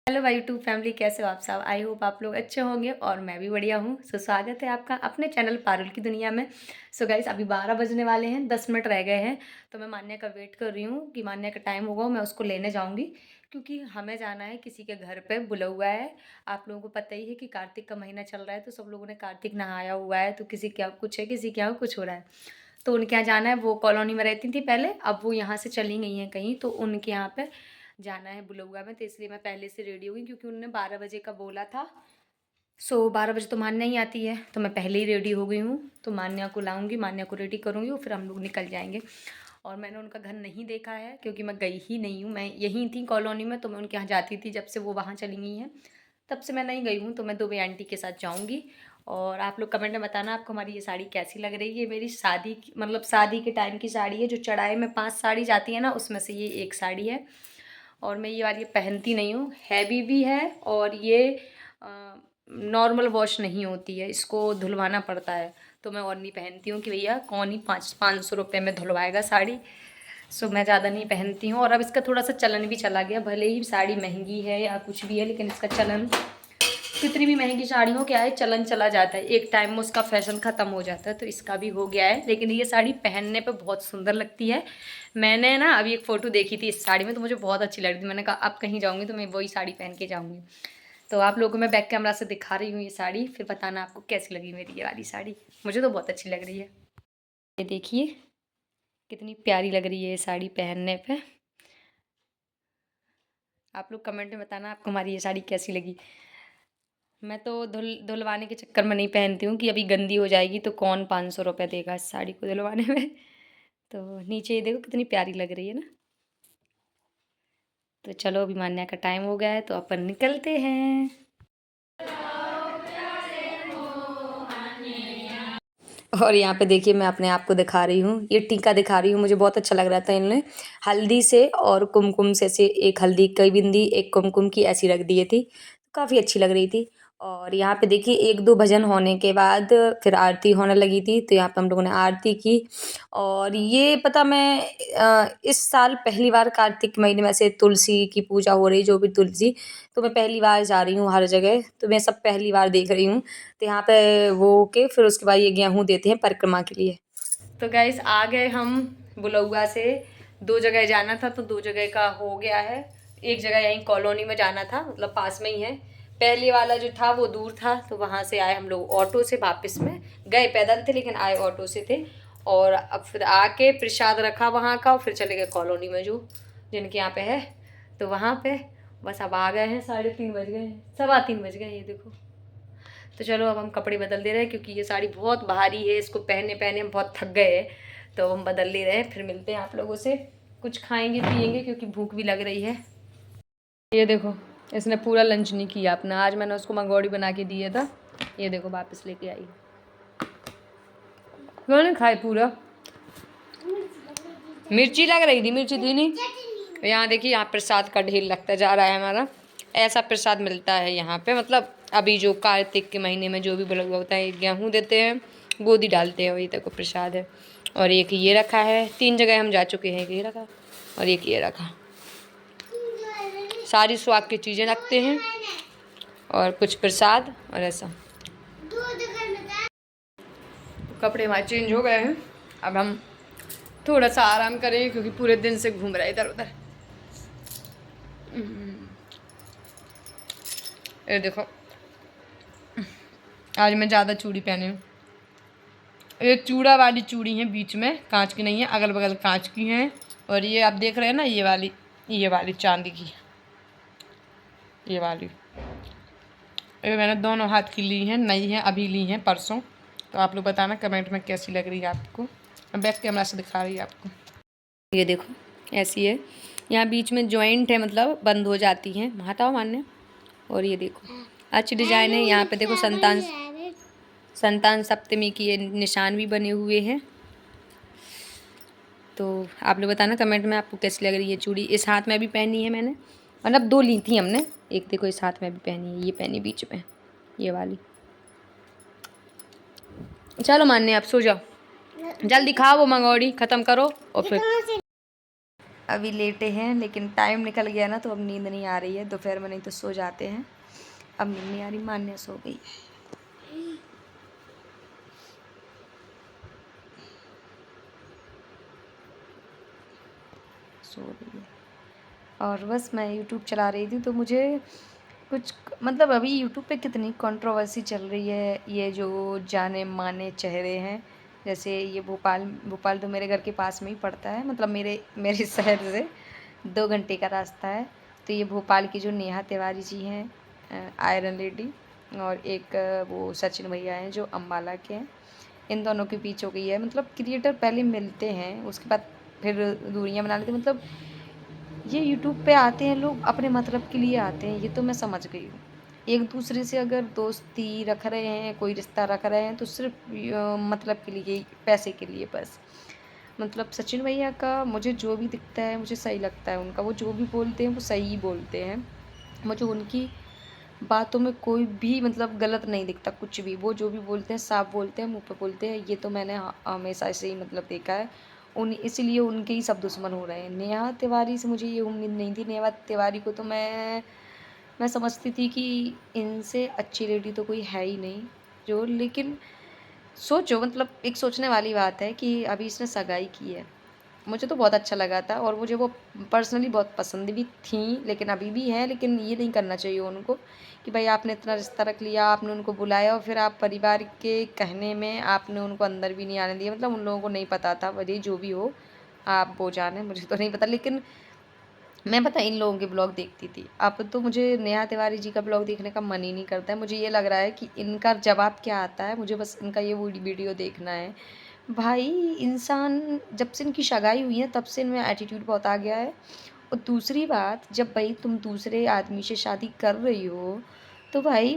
Hello भाई YouTube family, कैसे हो आप सब। आई होप आप लोग अच्छे होंगे और मैं भी बढ़िया हूँ। स्वागत है आपका अपने चैनल पारुल की दुनिया में। गाइस, अभी 12 बजने वाले हैं, 10 मिनट रह गए हैं। तो मैं मान्या का वेट कर रही हूँ कि मान्या का टाइम होगा, मैं उसको लेने जाऊँगी क्योंकि हमें जाना है किसी के घर पे, बुला हुआ है। आप लोगों को पता ही है कि कार्तिक का महीना चल रहा है, तो सब लोगों ने कार्तिक नहाया हुआ है, तो किसी के यहाँ कुछ है, किसी के यहाँ कुछ हो रहा है। तो उनके यहाँ जाना है। वो कॉलोनी में रहती थी पहले, अब वो यहाँ से चली गई हैं कहीं, तो उनके यहाँ पे जाना है बुलुआ में। तो इसलिए मैं पहले से रेडी हो गई क्योंकि उन्होंने 12 बजे का बोला था। 12 बजे तो मान्या ही आती है, तो मैं पहले ही रेडी हो गई हूँ। तो मान्या को लाऊंगी, मान्या को रेडी करूँगी और फिर हम लोग निकल जाएंगे। और मैंने उनका घर नहीं देखा है क्योंकि मैं गई ही नहीं हूँ। मैं यहीं थी कॉलोनी में, तो मैं उनके यहाँ जाती थी जब से वो वहाँ चली गई हैं, तब से मैं नहीं गई हूँ। तो मैं दुबे आंटी के साथ जाऊँगी। और आप लोग कमेंट में बताना आपको हमारी ये साड़ी कैसी लग रही है। मेरी शादी मतलब शादी के टाइम की साड़ी है, जो चढ़ाई में 5 साड़ी जाती है ना, उसमें से ये एक साड़ी है। और मैं ये वाली पहनती नहीं हूँ, हैवी भी है और ये नॉर्मल वॉश नहीं होती है, इसको धुलवाना पड़ता है। तो मैं और नहीं पहनती हूँ कि भैया कौन ही 500 रुपये में धुलवाएगा साड़ी। मैं ज़्यादा नहीं पहनती हूँ। और अब इसका थोड़ा सा चलन भी चला गया, भले ही साड़ी महंगी है या कुछ भी है, लेकिन इसका चलन, कितनी भी महंगी साड़ी हो, क्या है, चलन चला जाता है, एक टाइम में उसका फैशन ख़त्म हो जाता है। तो इसका भी हो गया है, लेकिन ये साड़ी पहनने पे बहुत सुंदर लगती है। मैंने ना अभी एक फ़ोटो देखी थी इस साड़ी में, तो मुझे बहुत अच्छी लग रही थी। मैंने कहा अब कहीं जाऊँगी तो मैं वही साड़ी पहन के जाऊँगी। तो आप लोगों को मैं बैक कैमरा से दिखा रही हूँ ये साड़ी, फिर बताना आपको कैसी लगी मेरी ये वाली साड़ी। मुझे तो बहुत अच्छी लग रही है। ये देखिए कितनी प्यारी लग रही है ये साड़ी पहनने पे। आप लोग कमेंट में बताना आपको हमारी ये साड़ी कैसी लगी। मैं तो धुलवाने के चक्कर में नहीं पहनती हूँ कि अभी गंदी हो जाएगी तो कौन 500 रुपये देगा इस साड़ी को धुलवाने में। तो नीचे ये देखो कितनी प्यारी लग रही है ना। तो चलो, अभी मान्या का टाइम हो गया है तो अपन निकलते हैं। और यहाँ पे देखिए मैं अपने आप को दिखा रही हूँ, ये टीका दिखा रही हूँ। मुझे बहुत अच्छा लग रहा था। इन्होंने हल्दी से और कुमकुम से ऐसे, एक हल्दी की बिंदी एक कुमकुम की ऐसी रख दिए थी, काफ़ी अच्छी लग रही थी। और यहाँ पे देखिए 1-2 भजन होने के बाद फिर आरती होने लगी थी, तो यहाँ पे हम लोगों ने आरती की। और ये पता मैं इस साल पहली बार कार्तिक महीने में से तुलसी की पूजा हो रही, जो भी तुलसी, तो मैं पहली बार जा रही हूँ हर जगह, तो मैं सब पहली बार देख रही हूँ। तो यहाँ पे वो के फिर उसके बाद ये गेहूँ देते हैं परिक्रमा के लिए। तो गाइस, आ गए हम बुलौआ से। 2 जगह जाना था तो 2 जगह का हो गया है। एक जगह यहीं कॉलोनी में जाना था, मतलब पास में ही है। पहले वाला जो था वो दूर था, तो वहाँ से आए हम लोग ऑटो से। वापस में गए पैदल थे लेकिन आए ऑटो से थे। और अब फिर आके प्रसाद रखा वहाँ का और फिर चले गए कॉलोनी में, जो जिनके यहाँ पे है, तो वहाँ पे बस अब आ गए हैं। 3:30 बज गए हैं, 3:15 बज गए ये देखो। तो चलो अब हम कपड़े बदल दे रहे हैं क्योंकि ये साड़ी बहुत भारी है, इसको पहनने पहने हम बहुत थक गए हैं। तो हम बदल ले रहे हैं, फिर मिलते हैं आप लोगों से। कुछ खाएंगे पियेंगे क्योंकि भूख भी लग रही है। ये देखो, इसने पूरा लंच नहीं किया अपना। आज मैंने उसको मंगोड़ी बना के दिया था, ये देखो वापस लेके आई। क्यों नहीं खाए पूरा? मिर्ची लग रही थी, मिर्ची थी नहीं। यहाँ देखिए, यहाँ प्रसाद का ढेर लगता जा रहा है हमारा। ऐसा प्रसाद मिलता है यहाँ पे, मतलब अभी जो कार्तिक के महीने में जो भी बलुआ होता है, गेहूँ देते हैं, गोदी डालते हैं, वही तक प्रसाद है। और एक ये रखा है, 3 जगह हम जा चुके हैं, ये रखा और एक ये रखा। सारी स्वाद की चीज़ें रखते हैं और कुछ प्रसाद और ऐसा। कपड़े हमारे चेंज हो गए हैं, अब हम थोड़ा सा आराम करें क्योंकि पूरे दिन से घूम रहे हैं इधर उधर। ये देखो, आज मैं ज़्यादा चूड़ी पहनी हूँ। ये चूड़ा वाली चूड़ी है, बीच में कांच की नहीं है, अगल बगल कांच की हैं। और ये आप देख रहे हैं ना, ये वाली चांदी की, ये वाली, ये मैंने दोनों हाथ की ली हैं, नई हैं, अभी ली हैं परसों। तो आप लोग बताना कमेंट में कैसी लग रही है आपको। मैं बैक कैमरा से दिखा रही है आपको। ये देखो ऐसी है, यहाँ बीच में जॉइंट है, मतलब बंद हो जाती हैं, हटाओ मान्य। और ये देखो अच्छी डिजाइन है। यहाँ पे देखो संतान सप्तमी की ये निशान भी बने हुए हैं। तो आप लोग बताना कमेंट में आपको कैसी लग रही है चूड़ी। इस हाथ में भी पहनी है मैंने, मतलब 2 ली थी हमने। एक देखो इस हाथ में भी पहनी है, ये पहनी बीच में, ये वाली। चलो मान्य आप सो जाओ, जल्दी खाओ वो मंगोड़ी ख़त्म करो और फिर अभी लेटे हैं, लेकिन टाइम निकल गया ना तो अब नींद नहीं आ रही है। दोपहर में नहीं तो सो जाते हैं, अब नींद नहीं आ रही। मान्या सो गई है। सो रही है। और बस मैं यूट्यूब चला रही थी तो मुझे कुछ मतलब अभी यूट्यूब पे कितनी कंट्रोवर्सी चल रही है। ये जो जाने माने चेहरे हैं, जैसे ये भोपाल भोपाल तो मेरे घर के पास में ही पड़ता है, मतलब मेरे मेरे शहर से 2 घंटे का रास्ता है। तो ये भोपाल की जो नेहा तिवारी जी हैं, आयरन लेडी, और एक वो सचिन भैया हैं जो अम्बाला के हैं, इन दोनों के बीच हो गई है। मतलब क्रिएटर पहले मिलते हैं, उसके बाद फिर दूरियां बना लेते हैं। मतलब ये यूट्यूब पे आते हैं लोग अपने मतलब के लिए आते हैं, ये तो मैं समझ गई हूँ। एक दूसरे से अगर दोस्ती रख रहे हैं, कोई रिश्ता रख रहे हैं तो सिर्फ मतलब के लिए, पैसे के लिए बस। मतलब सचिन भैया का मुझे जो भी दिखता है मुझे सही लगता है उनका, वो जो भी बोलते हैं वो सही ही बोलते हैं। मुझे उनकी बातों में कोई भी मतलब गलत नहीं दिखता, कुछ भी वो जो भी बोलते हैं साफ बोलते हैं, मुंह पे बोलते हैं। ये तो मैंने हमेशा से ही मतलब देखा है। उन इसीलिए उनके ही सब दुश्मन हो रहे हैं। नेहा तिवारी से मुझे ये उम्मीद नहीं थी। नेहा तिवारी को तो मैं समझती थी कि इनसे अच्छी लेडी तो कोई है ही नहीं। जो लेकिन सोचो, मतलब एक सोचने वाली बात है कि अभी इसने सगाई की है। मुझे तो बहुत अच्छा लगा था और मुझे वो पर्सनली बहुत पसंद भी थी, लेकिन अभी भी है। लेकिन ये नहीं करना चाहिए उनको कि भाई आपने इतना रिश्ता रख लिया, आपने उनको बुलाया और फिर आप परिवार के कहने में आपने उनको अंदर भी नहीं आने दिया। मतलब उन लोगों को नहीं पता था, भले जो भी हो आप वो जाने, मुझे तो नहीं पता। लेकिन मैं पता इन लोगों के ब्लॉग देखती थी। अब तो मुझे नेहा तिवारी जी का ब्लॉग देखने का मन ही नहीं करता है। मुझे ये लग रहा है कि इनका जवाब क्या आता है, मुझे बस इनका ये वीडियो देखना है। भाई इंसान जब से इनकी सगाई हुई है तब से इनमें एटीट्यूड बहुत आ गया है। और दूसरी बात, जब भाई तुम दूसरे आदमी से शादी कर रही हो तो भाई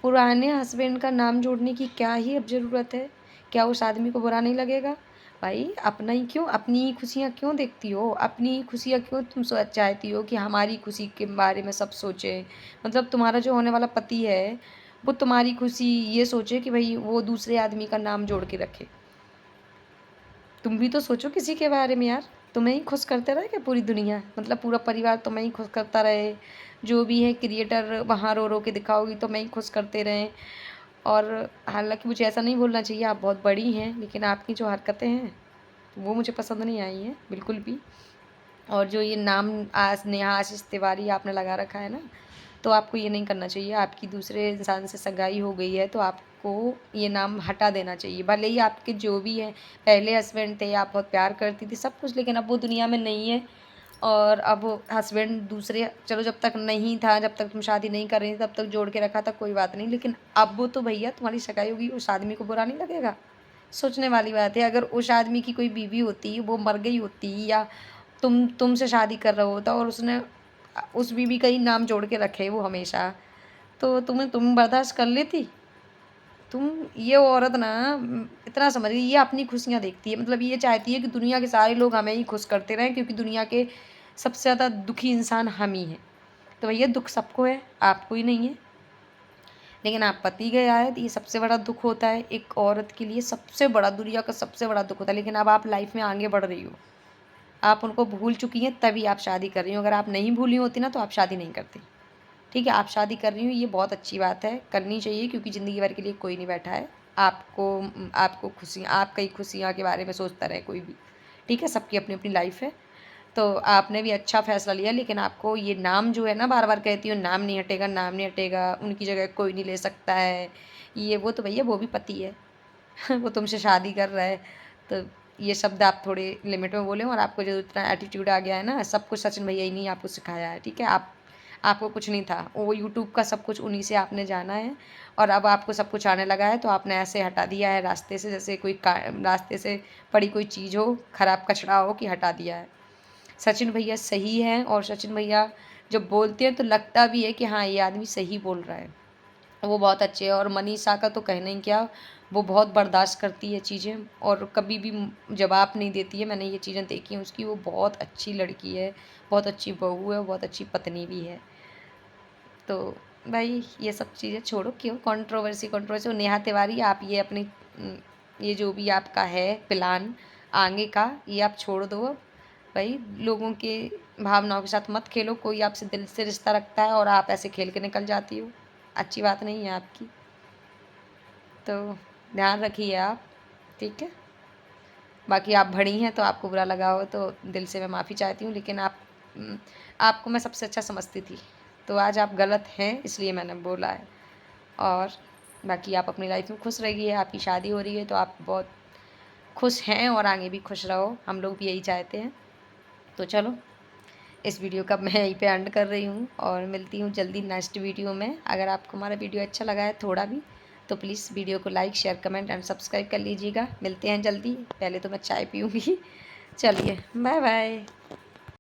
पुराने हस्बैंड का नाम जोड़ने की क्या ही अब ज़रूरत है? क्या उस आदमी को बुरा नहीं लगेगा? भाई अपना ही क्यों, अपनी ही खुशियाँ क्यों देखती हो? अपनी ही खुशियाँ क्यों तुम चाहती हो कि हमारी खुशी के बारे में सब सोचें? मतलब तुम्हारा जो होने वाला पति है वो तुम्हारी खुशी ये सोचे कि भाई वो दूसरे आदमी का नाम जोड़ के रखे। तुम भी तो सोचो किसी के बारे में यार। तुम्हें ही खुश करते रहे क्या पूरी दुनिया? मतलब पूरा परिवार तुम्हें ही खुश करता रहे? जो भी है क्रिएटर वहाँ रो रो के दिखाओगी तो मैं ही खुश करते रहें। और हालांकि मुझे ऐसा नहीं बोलना चाहिए, आप बहुत बड़ी हैं, लेकिन आपकी जो हरकतें हैं वो मुझे पसंद नहीं आई हैं बिल्कुल भी। और जो ये नाम आज नेहा आशीष तिवारी आपने लगा रखा है ना, तो आपको ये नहीं करना चाहिए। आपकी दूसरे इंसान से सगाई हो गई है तो आपको ये नाम हटा देना चाहिए। भले ही आपके जो भी हैं पहले हस्बैंड थे, आप बहुत प्यार करती थी सब कुछ, लेकिन अब वो दुनिया में नहीं है। और अब हस्बैंड दूसरे, चलो जब तक नहीं था, जब तक तुम शादी नहीं कर रही थी तब तक जोड़ के रखा था, कोई बात नहीं। लेकिन अब वो तो भैया तुम्हारी सगाई होगी, उस आदमी को बुरा नहीं लगेगा? सोचने वाली बात है। अगर उस आदमी की कोई बीवी होती, वो मर गई होती, या तुमसे शादी कर रहा होता और उसने उस बीवी का ही नाम जोड़ के रखे वो हमेशा, तो तुम बर्दाश्त कर लेती? तुम ये औरत ना इतना समझ गई, ये अपनी खुशियाँ देखती है। मतलब ये चाहती है कि दुनिया के सारे लोग हमें ही खुश करते रहें, क्योंकि दुनिया के सबसे ज़्यादा दुखी इंसान हम ही हैं। तो भैया दुख सबको है, आपको ही नहीं है। लेकिन आप पति गया है तो ये सबसे बड़ा दुख होता है एक औरत के लिए, सबसे बड़ा, दुनिया का सबसे बड़ा दुख होता है। लेकिन अब आप लाइफ में आगे बढ़ रही हो, आप उनको भूल चुकी हैं तभी आप शादी कर रही हो। अगर आप नहीं भूली होती ना तो आप शादी नहीं करती। ठीक है, आप शादी कर रही हो, ये बहुत अच्छी बात है, करनी चाहिए, क्योंकि ज़िंदगी भर के लिए कोई नहीं बैठा है आपको आपको खुशियाँ, आपकी खुशियाँ के बारे में सोचता रहे कोई भी। ठीक है, सबकी अपनी अपनी लाइफ है। तो आपने भी अच्छा फ़ैसला लिया, लेकिन आपको ये नाम जो है ना, बार बार कहती हो नाम नहीं हटेगा, नाम नहीं हटेगा, उनकी जगह कोई नहीं ले सकता है, ये वो। तो भैया वो भी पति है वो तुमसे शादी कर रहा है। तो ये शब्द आप थोड़े लिमिट में बोलें। और आपको जो इतना एटीट्यूड आ गया है ना, सब कुछ सचिन भैया ही नहीं आपको सिखाया है। ठीक है, आपको कुछ नहीं था, वो यूट्यूब का सब कुछ उन्हीं से आपने जाना है। और अब आपको सब कुछ आने लगा है तो आपने ऐसे हटा दिया है रास्ते से, जैसे कोई रास्ते से पड़ी कोई चीज़ हो, ख़राब कचरा हो, कि हटा दिया है। सचिन भैया सही हैं, और सचिन भैया जब बोलते हैं तो लगता भी है कि हाँ ये आदमी सही बोल रहा है। वो बहुत अच्छे हैं। और मनीषा का तो कहना ही क्या, वो बहुत बर्दाश्त करती है चीज़ें और कभी भी जवाब नहीं देती है। मैंने ये चीज़ें देखी हैं उसकी, वो बहुत अच्छी लड़की है, बहुत अच्छी बहू है, बहुत अच्छी पत्नी भी है। तो भाई ये सब चीज़ें छोड़ो, क्यों कंट्रोवर्सी कंट्रोवर्सी। नेहा तिवारी, आप ये अपनी ये जो भी आपका है प्लान आगे का, ये आप छोड़ दो। भाई लोगों के भावनाओं के साथ मत खेलो। कोई आपसे दिल से रिश्ता रखता है और आप ऐसे खेल के निकल जाती हो, अच्छी बात नहीं है आपकी। तो ध्यान रखिए आप, ठीक है। बाकी आप बड़ी हैं तो आपको बुरा लगा हो तो दिल से मैं माफ़ी चाहती हूँ, लेकिन आपको मैं सबसे अच्छा समझती थी, तो आज आप गलत हैं इसलिए मैंने बोला है। और बाकी आप अपनी लाइफ में खुश रहिए, आपकी शादी हो रही है तो आप बहुत खुश हैं और आगे भी खुश रहो, हम लोग भी यही चाहते हैं। तो चलो इस वीडियो का मैं यहीं पे एंड कर रही हूँ और मिलती हूँ जल्दी नेक्स्ट वीडियो में। अगर आपको हमारा वीडियो अच्छा लगा है थोड़ा भी, तो प्लीज़ वीडियो को like share comment and subscribe कर लीजिएगा। मिलते हैं जल्दी, पहले तो मैं चाय पीऊँगी। चलिए बाय बाय।